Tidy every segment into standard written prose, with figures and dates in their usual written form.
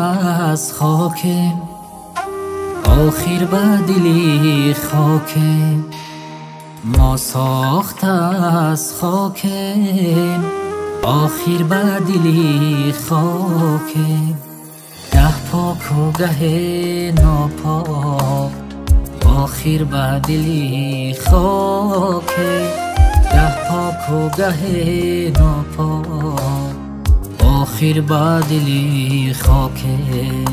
از خاکم، آخر به دلی خاکم. ما ساخته از خاکم، آخر به دلی خاکم. گه پاک و گه ناپاک، آخر به دلی خاکم. گه پاک و گه ناپاک، آخر به دلی خاکم.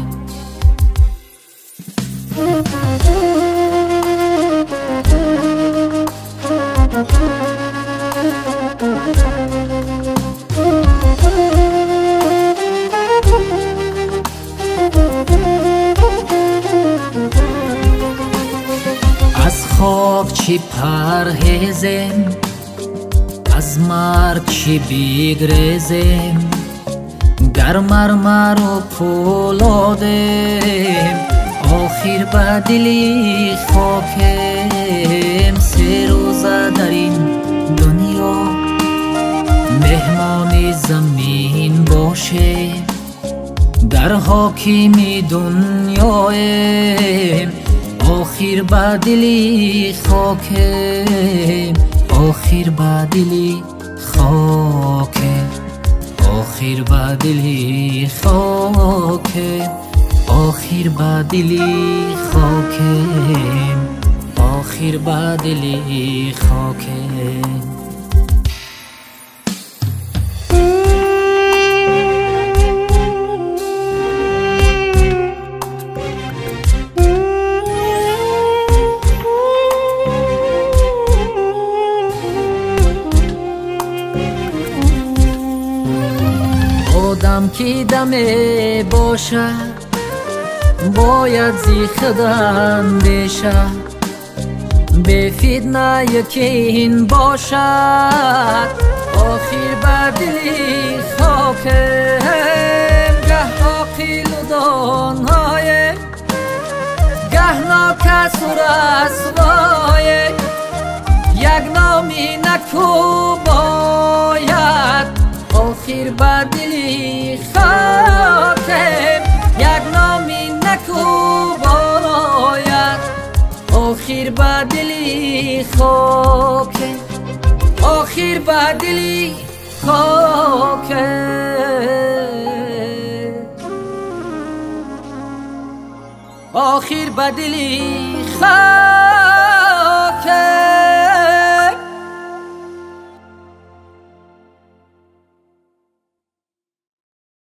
از خاک چی پرهیزم، از مرگ چی بگریزم. در مرمر و پولادم، آخر به دلی خاکم. سه روزه در این دنیا مهمان زمین باشه، در حاکم دنیایم. آخر به دلی خاکم، آخر به دلی خاکم. آخر به دلی خاکم، آخر به دلی خاکم. آخر به دلی خاکم. آدم که دمه باشد، باید زی خودم بشد. به فتنه یقین باشد، آخر به دلی خاکم. گه عاقل و دانایم، گه ناکس و رسوایم. یک نامی نکو باید، آخر به دلی خاکم. یک نامی نکو باید، آخر به دلی خاکم. آخر به دلی خاکم. آخر به دلی خاکم.